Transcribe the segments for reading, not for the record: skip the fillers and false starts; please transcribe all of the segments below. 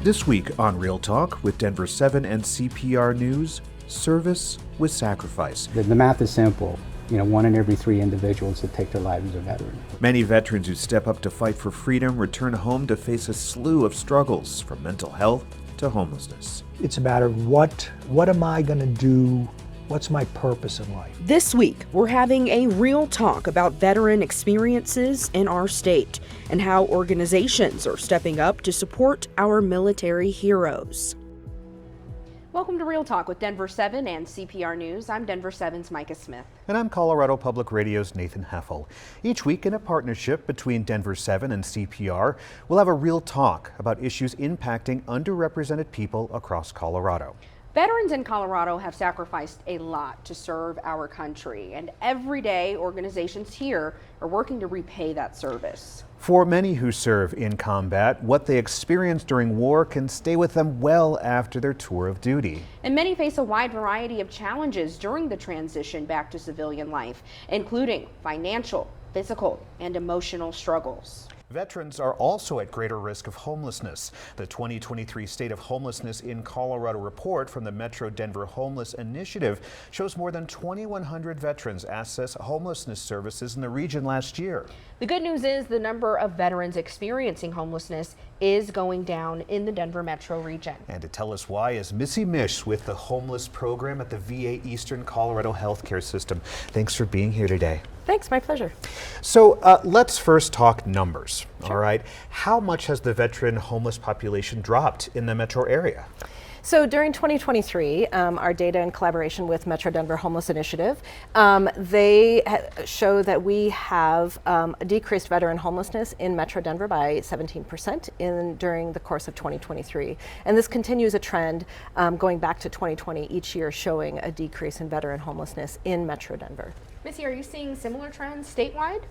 This week on Real Talk with Denver7 and CPR News, service with sacrifice. The math is simple. 1 in every 3 individuals that take their lives is a veteran. Many veterans who step up to fight for freedom return home to face a slew of struggles, from mental health to homelessness. It's a matter of what am I going to do? What's my purpose in life? This week, we're having a real talk about veteran experiences in our state and how organizations are stepping up to support our military heroes. Welcome to Real Talk with Denver7 and CPR News. I'm Denver7's Micah Smith. And I'm Colorado Public Radio's Nathan Heffel. Each week, in a partnership between Denver7 and CPR, we'll have a real talk about issues impacting underrepresented people across Colorado. Veterans in Colorado have sacrificed a lot to serve our country, and every day organizations here are working to repay that service. For many who serve in combat, what they experienced during war can stay with them well after their tour of duty. And many face a wide variety of challenges during the transition back to civilian life, including financial, physical, and emotional struggles. Veterans are also at greater risk of homelessness. The 2023 State of Homelessness in Colorado report from the Metro Denver Homeless Initiative shows more than 2,100 veterans accessed homelessness services in the region last year. The good news is the number of veterans experiencing homelessness is going down in the Denver metro region. And to tell us why is Missy Mish with the homeless program at the VA Eastern Colorado Healthcare System. Thanks for being here today. Thanks, my pleasure. So let's first talk numbers. Sure. All right. How much has the veteran homeless population dropped in the metro area? So during 2023, our data in collaboration with Metro Denver Homeless Initiative, they show that we have decreased veteran homelessness in Metro Denver by 17% during the course of 2023. And this continues a trend going back to 2020, each year showing a decrease in veteran homelessness in Metro Denver. Missy, are you seeing similar trends statewide?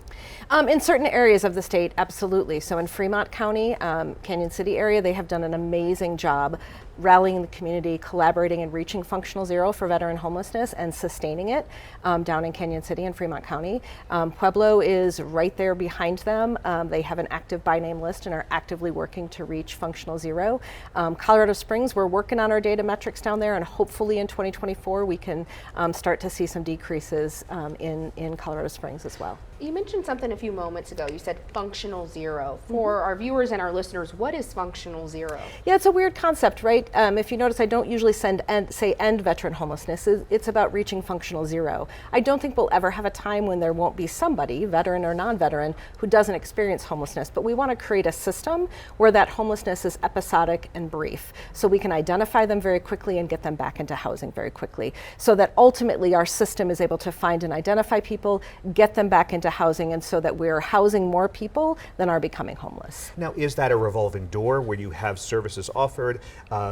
In certain areas of the state, absolutely. So in Fremont County, Canyon City area, they have done an amazing job rallying the community, collaborating and reaching functional zero for veteran homelessness and sustaining it down in Canyon City and Fremont County. Pueblo is right there behind them. They have an active by name list and are actively working to reach functional zero. Colorado Springs, we're working on our data metrics down there, and hopefully in 2024 we can start to see some decreases in Colorado Springs as well. You mentioned something a few moments ago. You said functional zero. For our viewers and our listeners, what is functional zero? Yeah, it's a weird concept, right? If you notice, I don't usually say end veteran homelessness. It's about reaching functional zero. I don't think we'll ever have a time when there won't be somebody, veteran or non-veteran, who doesn't experience homelessness. But we want to create a system where that homelessness is episodic and brief, so we can identify them very quickly and get them back into housing very quickly, so that ultimately our system is able to find and identify people, get them back into housing, and so that we're housing more people than are becoming homeless. Now, is that a revolving door where you have services offered,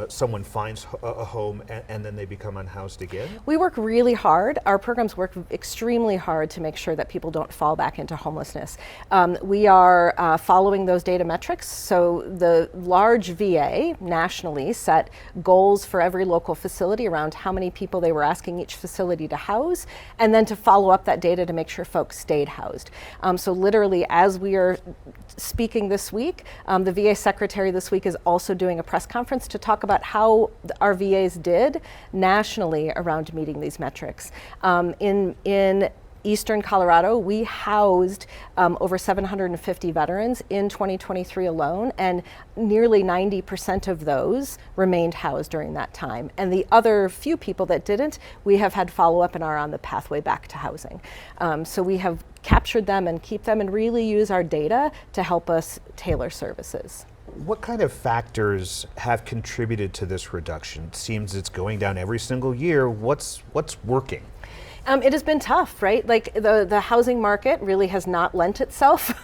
someone finds a home and then they become unhoused again? We work really hard. Our programs work extremely hard to make sure that people don't fall back into homelessness. We are following those data metrics. So the large VA nationally set goals for every local facility around how many people they were asking each facility to house, and then to follow up that data to make sure folks stayed housed. So literally, as we are speaking this week, the VA secretary this week is also doing a press conference to talk about how our VAs did nationally around meeting these metrics. In Eastern Colorado, we housed over 750 veterans in 2023 alone, and nearly 90% of those remained housed during that time. And the other few people that didn't, we have had follow-up and are on the pathway back to housing. So we have captured them and keep them and really use our data to help us tailor services. What kind of factors have contributed to this reduction? It seems it's going down every single year. What's working? It has been tough, right? Like the housing market really has not lent itself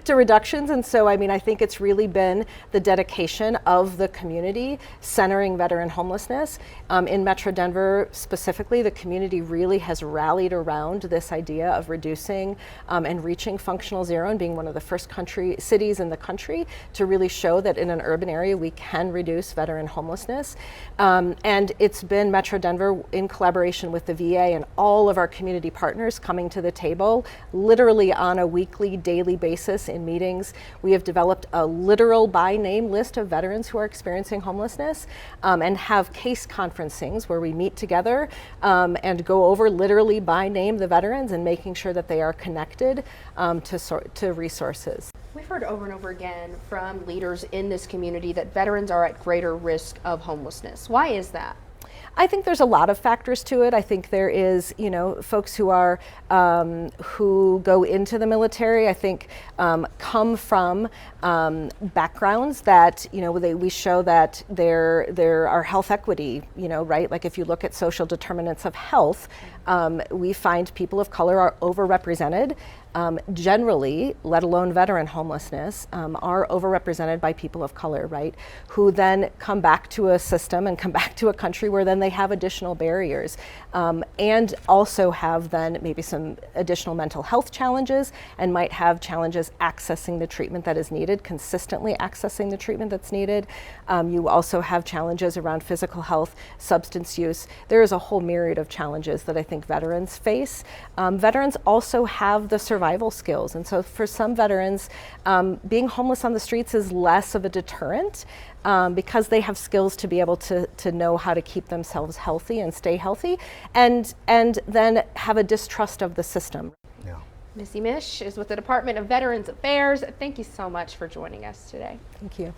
to reductions. And so, I think it's really been the dedication of the community centering veteran homelessness. In Metro Denver specifically, the community really has rallied around this idea of reducing and reaching functional zero and being one of the first cities in the country to really show that in an urban area we can reduce veteran homelessness. And it's been Metro Denver in collaboration with the VA and all all of our community partners coming to the table, literally on a weekly, daily basis in meetings. We have developed a literal by name list of veterans who are experiencing homelessness, and have case conferencings where we meet together and go over literally by name the veterans and making sure that they are connected to resources. We've heard over and over again from leaders in this community that veterans are at greater risk of homelessness. Why is that? I think there's a lot of factors to it. I think there is, folks who are who go into the military, I think come from backgrounds that, we show that there are health equity, right? Like if you look at social determinants of health, we find people of color are overrepresented. Generally, let alone veteran homelessness, are overrepresented by people of color, right? Who then come back to a system and come back to a country where then they have additional barriers, and also have then maybe some additional mental health challenges and might have challenges accessing the treatment that is needed, consistently accessing the treatment that's needed. You also have challenges around physical health, substance use. There is a whole myriad of challenges that I think veterans face. Veterans also have the survival skills. And so for some veterans, being homeless on the streets is less of a deterrent because they have skills to be able to know how to keep themselves healthy and stay healthy, and then have a distrust of the system. Yeah. Missy Mish is with the Department of Veterans Affairs. Thank you so much for joining us today. Thank you.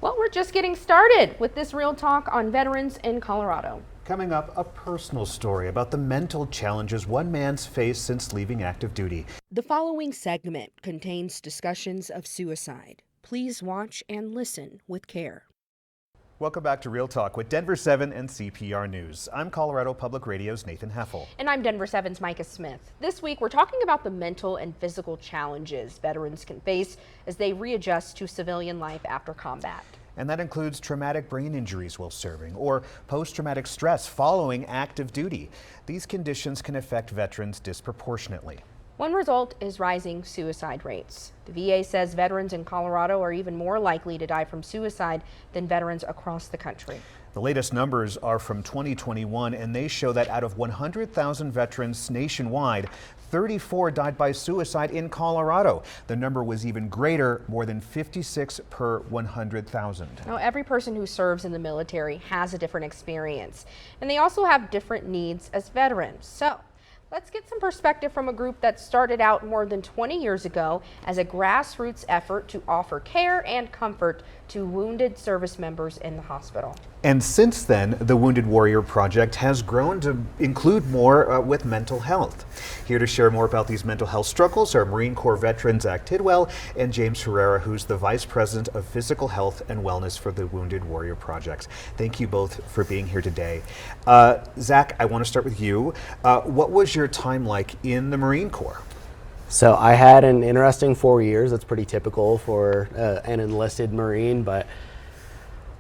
Well, we're just getting started with this Real Talk on veterans in Colorado. Coming up, a personal story about the mental challenges one man's faced since leaving active duty. The following segment contains discussions of suicide. Please watch and listen with care. Welcome back to Real Talk with Denver7 and CPR News. I'm Colorado Public Radio's Nathan Heffel. And I'm Denver7's Micah Smith. This week, we're talking about the mental and physical challenges veterans can face as they readjust to civilian life after combat. And that includes traumatic brain injuries while serving or post-traumatic stress following active duty. These conditions can affect veterans disproportionately. One result is rising suicide rates. The VA says veterans in Colorado are even more likely to die from suicide than veterans across the country. The latest numbers are from 2021, and they show that out of 100,000 veterans nationwide, 34 died by suicide in Colorado. The number was even greater, more than 56 per 100,000. Now, every person who serves in the military has a different experience, and they also have different needs as veterans. So let's get some perspective from a group that started out more than 20 years ago as a grassroots effort to offer care and comfort to wounded service members in the hospital. And since then, the Wounded Warrior Project has grown to include more with mental health. Here to share more about these mental health struggles are Marine Corps veterans Zach Tidwell and James Herrera, who's the Vice President of Physical Health and Wellness for the Wounded Warrior Project. Thank you both for being here today. Zach, I want to start with you. What was your time like in the Marine Corps? So I had an interesting 4 years. That's pretty typical for an enlisted Marine, but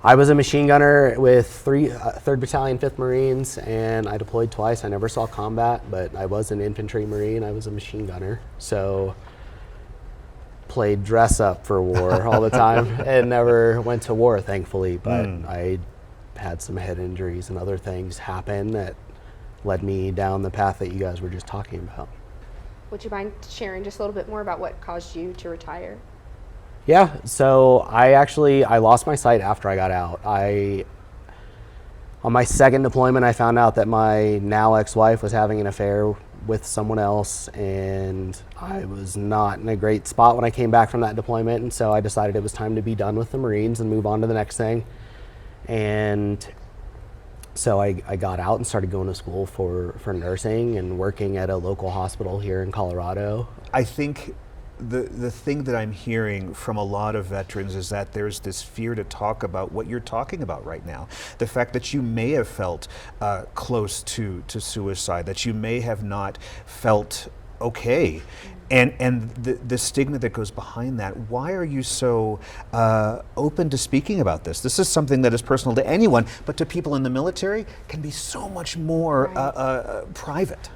I was a machine gunner with 3rd Battalion, 5th Marines, and I deployed twice. I never saw combat, but I was an infantry Marine. I was a machine gunner. So played dress up for war all the time and never went to war, thankfully, but I had some head injuries and other things happen that led me down the path that you guys were just talking about. Would you mind sharing just a little bit more about what caused you to retire? Yeah, so I lost my sight after I got out. On my second deployment, I found out that my now ex-wife was having an affair with someone else, and I was not in a great spot when I came back from that deployment, and so I decided it was time to be done with the Marines and move on to the next thing. And so I got out and started going to school for nursing and working at a local hospital here in Colorado. I think the thing that I'm hearing from a lot of veterans is that there's this fear to talk about what you're talking about right now. The fact that you may have felt close to suicide, that you may have not felt okay. And the stigma that goes behind that. Why are you so open to speaking about this? This is something that is personal to anyone, but to people in the military can be so much more private.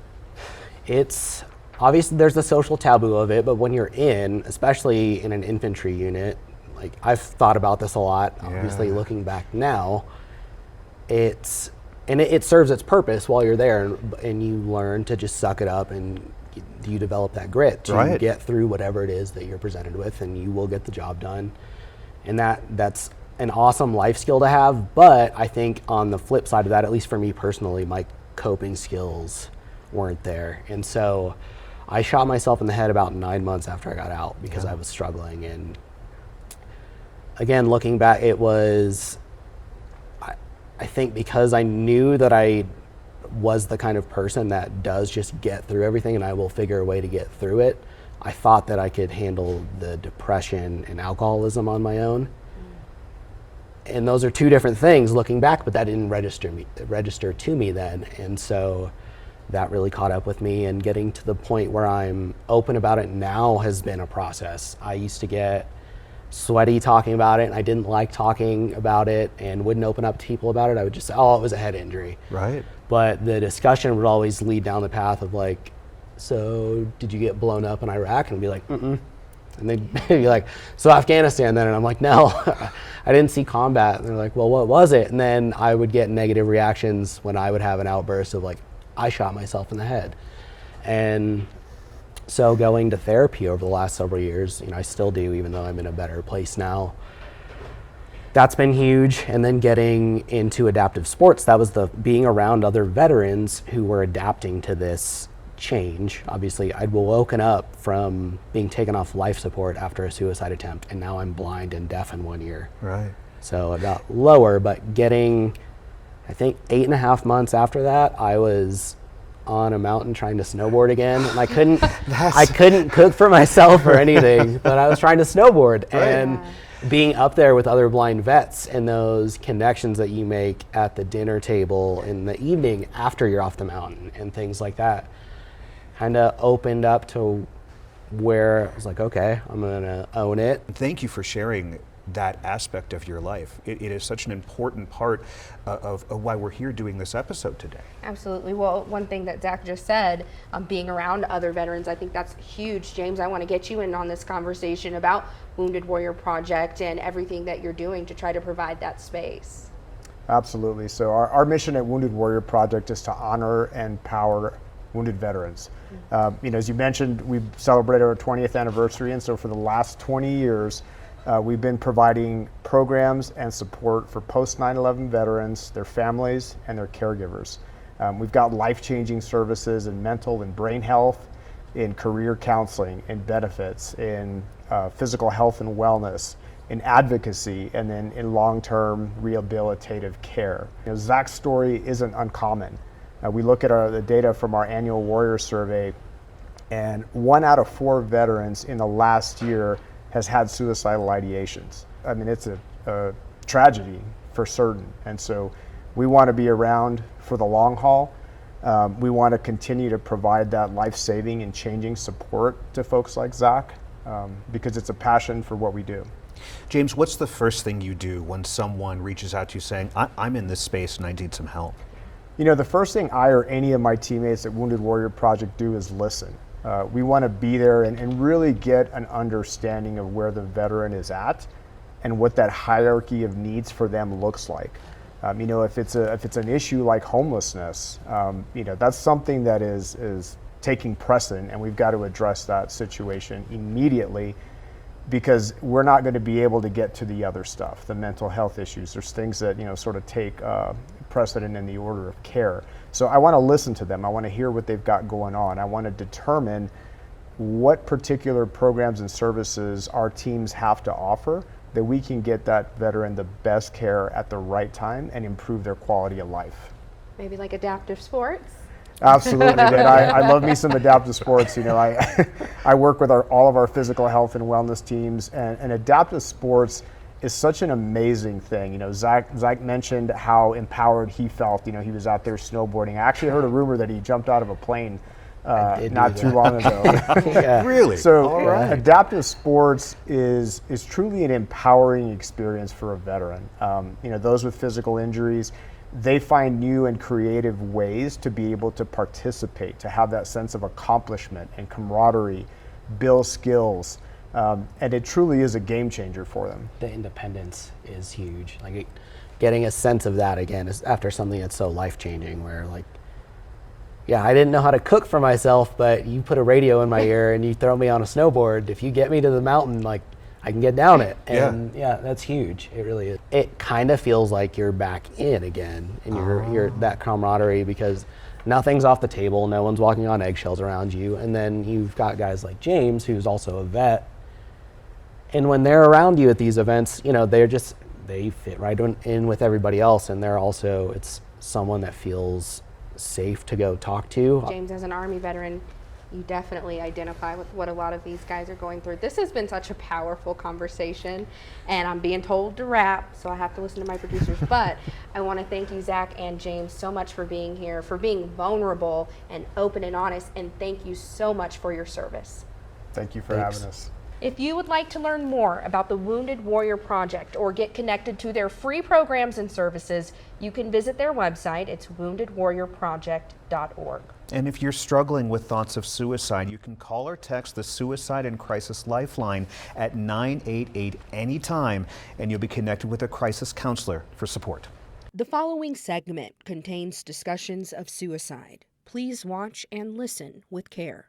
It's obviously there's the social taboo of it, but when you're especially in an infantry unit, like I've thought about this a lot, obviously looking back now, and and it serves its purpose while you're there, and you learn to just suck it up, and you develop that grit to get through whatever it is that you're presented with, and you will get the job done. And that's an awesome life skill to have. But I think on the flip side of that, at least for me personally, my coping skills weren't there. And so I shot myself in the head about 9 months after I got out because I was struggling. And again, looking back, it was, I think because I knew that I was the kind of person that does just get through everything and I will figure a way to get through it, I thought that I could handle the depression and alcoholism on my own. And those are two different things looking back, but that didn't register to me then. And so that really caught up with me, and getting to the point where I'm open about it now has been a process. I used to get sweaty talking about it, and I didn't like talking about it and wouldn't open up to people about it. I would just say, oh, it was a head injury. Right. But the discussion would always lead down the path of like, so did you get blown up in Iraq? And I'd be like, mm-mm. And they'd be like, so Afghanistan then? And I'm like, no, I didn't see combat. And they're like, well, what was it? And then I would get negative reactions when I would have an outburst of like, I shot myself in the head. And so going to therapy over the last several years, I still do, even though I'm in a better place now. That's been huge. And then getting into adaptive sports, that was being around other veterans who were adapting to this change. Obviously, I'd woken up from being taken off life support after a suicide attempt, and now I'm blind and deaf in 1 year. Right. So I got lower, but getting, I think 8.5 months after that, I was on a mountain trying to snowboard again, and I couldn't cook for myself or anything, but I was trying to snowboard. And being up there with other blind vets and those connections that you make at the dinner table in the evening after you're off the mountain and things like that kind of opened up to where I was like, okay, I'm gonna own it. Thank you for sharing that aspect of your life. It is such an important part of why we're here doing this episode today. Absolutely. Well, one thing that Zach just said, being around other veterans, I think that's huge. James, I want to get you in on this conversation about Wounded Warrior Project and everything that you're doing to try to provide that space. Absolutely. So our mission at Wounded Warrior Project is to honor and empower wounded veterans. As you mentioned, we've celebrated our 20th anniversary, and so for the last 20 years, we've been providing programs and support for post 9/11 veterans, their families, and their caregivers. We've got life-changing services in mental and brain health, in career counseling, in benefits, in physical health and wellness, in advocacy, and then in long-term rehabilitative care. Zach's story isn't uncommon. We look at the data from our annual Warrior Survey, and 1 out of 4 veterans in the last year has had suicidal ideations. I mean, it's a tragedy for certain. And so we want to be around for the long haul. We want to continue to provide that life-saving and changing support to folks like Zach because it's a passion for what we do. James, what's the first thing you do when someone reaches out to you saying, I'm in this space and I need some help? The first thing I or any of my teammates at Wounded Warrior Project do is listen. We want to be there and really get an understanding of where the veteran is at and what that hierarchy of needs for them looks like. If it's an issue like homelessness, that's something that is taking precedent, and we've got to address that situation immediately because we're not going to be able to get to the other stuff, the mental health issues. There's things that sort of take precedent in the order of care. So I want to listen to them. I want to hear what they've got going on. I want to determine what particular programs and services our teams have to offer that we can get that veteran the best care at the right time and improve their quality of life. Maybe like adaptive sports? Absolutely, man. I love me some adaptive sports. I work with all of our physical health and wellness teams, and adaptive sports is such an amazing thing. Zach mentioned how empowered he felt. He was out there snowboarding. I actually heard a rumor that he jumped out of a plane not too long ago. Yeah. Really? So adaptive sports is truly an empowering experience for a veteran. Those with physical injuries, they find new and creative ways to be able to participate, to have that sense of accomplishment and camaraderie, build skills. And it truly is a game changer for them. The independence is huge. Like getting a sense of that again is after something that's so life-changing, where like, yeah, I didn't know how to cook for myself, but you put a radio in my ear and you throw me on a snowboard. If you get me to the mountain, like, I can get down it. And yeah, that's huge. It really is. It kind of feels like you're back in again, and you're that camaraderie, because nothing's off the table. No one's walking on eggshells around you. And then you've got guys like James, who's also a vet. And when they're around you at these events, you know, they fit right in with everybody else. And it's someone that feels safe to go talk to. James, as an Army veteran, you definitely identify with what a lot of these guys are going through. This has been such a powerful conversation, and I'm being told to wrap, so I have to listen to my producers. But I want to thank you, Zach and James, so much for being here, for being vulnerable and open and honest, and thank you so much for your service. Thank you for having us. If you would like to learn more about the Wounded Warrior Project or get connected to their free programs and services, you can visit their website. It's woundedwarriorproject.org. And if you're struggling with thoughts of suicide, you can call or text the Suicide and Crisis Lifeline at 988 anytime, and you'll be connected with a crisis counselor for support. The following segment contains discussions of suicide. Please watch and listen with care.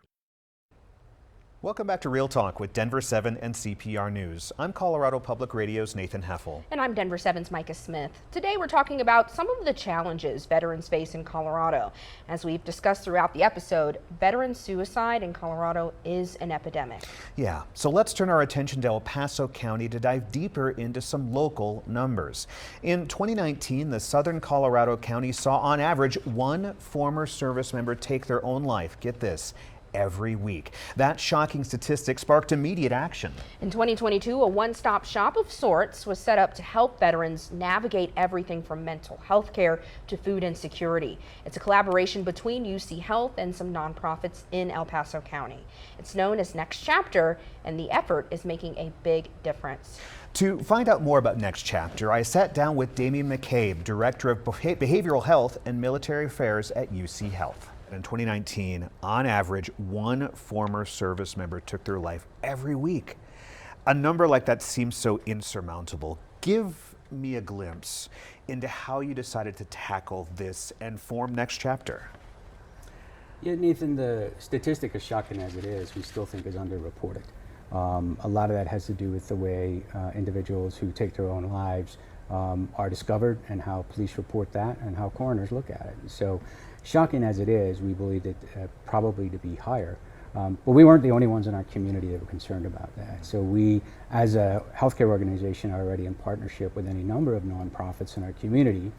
Welcome back to Real Talk with Denver7 and CPR News. I'm Colorado Public Radio's Nathan Heffel. And I'm Denver7's Micah Smith. Today we're talking about some of the challenges veterans face in Colorado. As we've discussed throughout the episode, veteran suicide in Colorado is an epidemic. Yeah, so let's turn our attention to El Paso County to dive deeper into some local numbers. In 2019, the Southern Colorado County saw on average one former service member take their own life. Get this, every week. That shocking statistic sparked immediate action. In 2022, a one-stop shop of sorts was set up to help veterans navigate everything from mental health care to food insecurity. It's a collaboration between UC Health and some nonprofits in El Paso County. It's known as Next Chapter, and the effort is making a big difference. To find out more about Next Chapter, I sat down with Damien McCabe, Director of Behavioral Health and Military Affairs at UC Health. In 2019, on average, one former service member took their life every week. A number like that seems so insurmountable. Give me a glimpse into how you decided to tackle this and form Next Chapter. Yeah, Nathan, the statistic, as shocking as it is, we still think is underreported. A lot of that has to do with the way individuals who take their own lives are discovered, and how police report that, and how coroners look at it. So, shocking as it is, we believe it probably to be higher. But we weren't the only ones in our community that were concerned about that. So we, as a healthcare organization, are already in partnership with any number of nonprofits in our community.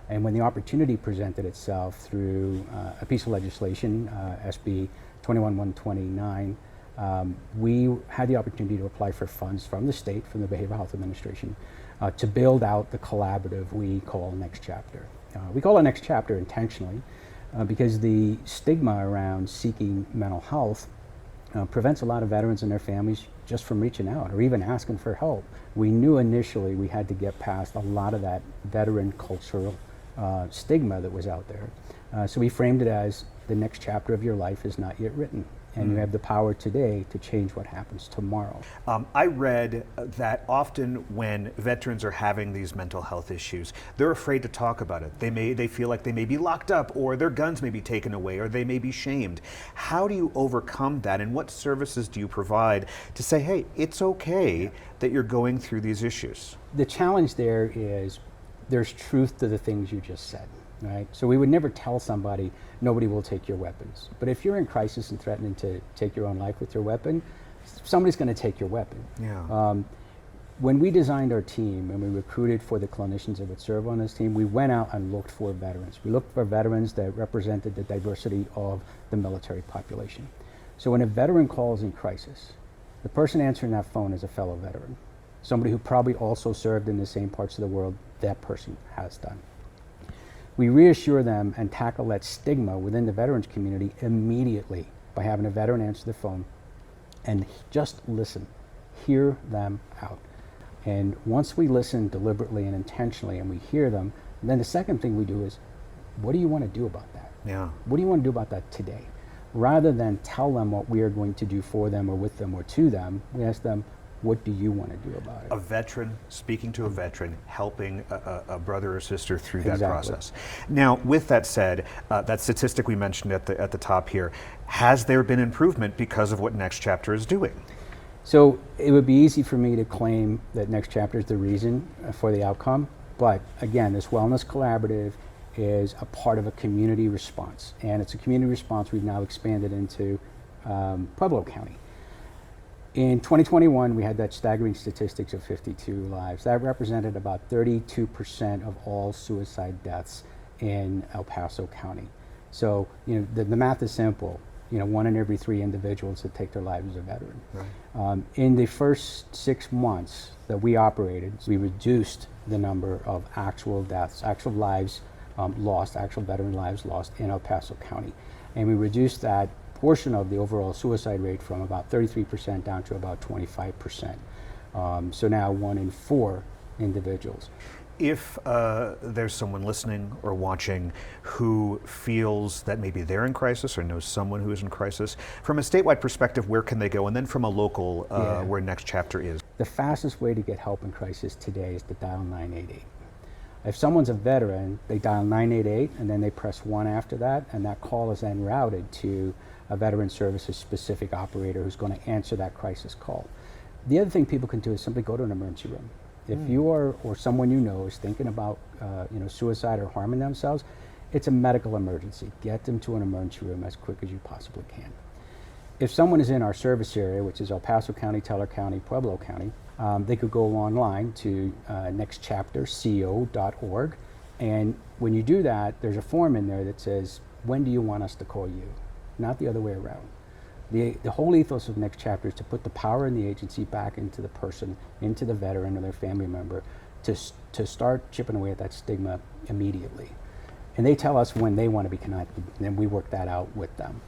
And when the opportunity presented itself through a piece of legislation, SB 21129, we had the opportunity to apply for funds from the state, from the Behavioral Health Administration, to build out the collaborative we call Next Chapter. We call it Next Chapter intentionally because the stigma around seeking mental health prevents a lot of veterans and their families just from reaching out or even asking for help. We knew initially we had to get past a lot of that veteran cultural stigma that was out there. So we framed it as the next chapter of your life is not yet written. And you have the power today to change what happens tomorrow. I read that often when veterans are having these mental health issues, they're afraid to talk about it. They feel like they may be locked up, or their guns may be taken away, or they may be shamed. How do you overcome that, and what services do you provide to say, hey, it's okay that you're going through these issues? The challenge there is there's truth to the things you just said. Right? So we would never tell somebody nobody will take your weapons. But if you're in crisis and threatening to take your own life with your weapon, somebody's going to take your weapon. Yeah. When we designed our team and we recruited for the clinicians that would serve on this team, we went out and looked for veterans. We looked for veterans that represented the diversity of the military population. So when a veteran calls in crisis, the person answering that phone is a fellow veteran, somebody who probably also served in the same parts of the world that person has done. We reassure them and tackle that stigma within the veterans community immediately by having a veteran answer the phone and just listen, hear them out. And once we listen deliberately and intentionally and we hear them, then the second thing we do is, what do you want to do about that? Yeah. What do you want to do about that today? Rather than tell them what we are going to do for them or with them or to them, we ask them, What do you want to do about it? A veteran speaking to a veteran, helping a brother or sister through that Exactly. process. Now, with that said, that statistic we mentioned at the top here, has there been improvement because of what Next Chapter is doing? So it would be easy for me to claim that Next Chapter is the reason for the outcome, but again, this Wellness Collaborative is a part of a community response, and it's a community response we've now expanded into Pueblo County. In 2021, we had that staggering statistics of 52 lives. That represented about 32% of all suicide deaths in El Paso County. So, the math is simple. 1 in every 3 individuals that take their lives is a veteran. Right. In the first 6 months that we operated, we reduced the number of actual deaths, actual lives lost, actual veteran lives lost in El Paso County. And we reduced that portion of the overall suicide rate from about 33% down to about 25%. So now 1 in 4 individuals. If there's someone listening or watching who feels that maybe they're in crisis or knows someone who is in crisis, from a statewide perspective, where can they go? And then from a local, where Next Chapter is. The fastest way to get help in crisis today is to dial 988. If someone's a veteran, they dial 988 and then they press 1 after that, and that call is then routed to a Veteran Services specific operator who's going to answer that crisis call. The other thing people can do is simply go to an emergency room. If you are, or someone you know is thinking about suicide or harming themselves, it's a medical emergency. Get them to an emergency room as quick as you possibly can. If someone is in our service area, which is El Paso County, Teller County, Pueblo County, they could go online to nextchapterco.org, and when you do that, there's a form in there that says, when do you want us to call you? Not the other way around. The whole ethos of Next Chapter is to put the power in the agency back into the person, into the veteran or their family member, to start chipping away at that stigma immediately. And they tell us when they want to be connected, and then we work that out with them.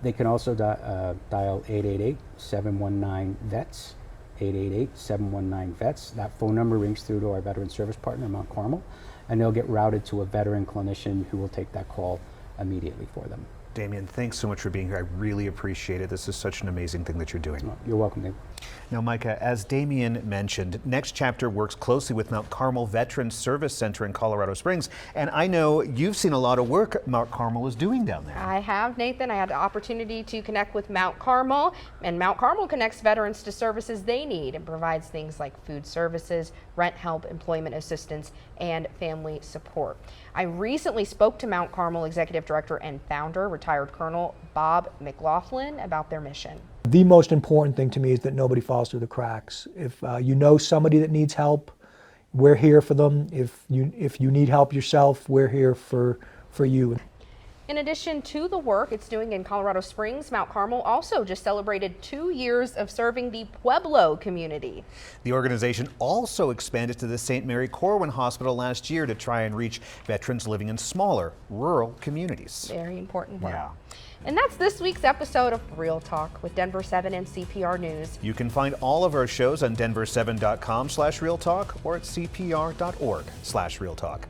They can also dial 888-719-VETS, 888-719-VETS. That phone number rings through to our veteran service partner, Mount Carmel, and they'll get routed to a veteran clinician who will take that call immediately for them. Damien, thanks so much for being here. I really appreciate it. This is such an amazing thing that you're doing. You're welcome, Dave. Now, Micah, as Damien mentioned, Next Chapter works closely with Mount Carmel Veterans Service Center in Colorado Springs, and I know you've seen a lot of work Mount Carmel is doing down there. I have, Nathan. I had the opportunity to connect with Mount Carmel, and Mount Carmel connects veterans to services they need and provides things like food services, rent help, employment assistance, and family support. I recently spoke to Mount Carmel Executive Director and Founder, retired Colonel Bob McLaughlin, about their mission. The most important thing to me is that nobody falls through the cracks. If you know somebody that needs help, we're here for them. If you need help yourself, we're here for you. In addition to the work it's doing in Colorado Springs, Mount Carmel also just celebrated 2 years of serving the Pueblo community. The organization also expanded to the St. Mary Corwin Hospital last year to try and reach veterans living in smaller, rural communities. Very important work. Yeah. And that's this week's episode of Real Talk with Denver7 and CPR News. You can find all of our shows on denver7.com/realtalk or at cpr.org/realtalk.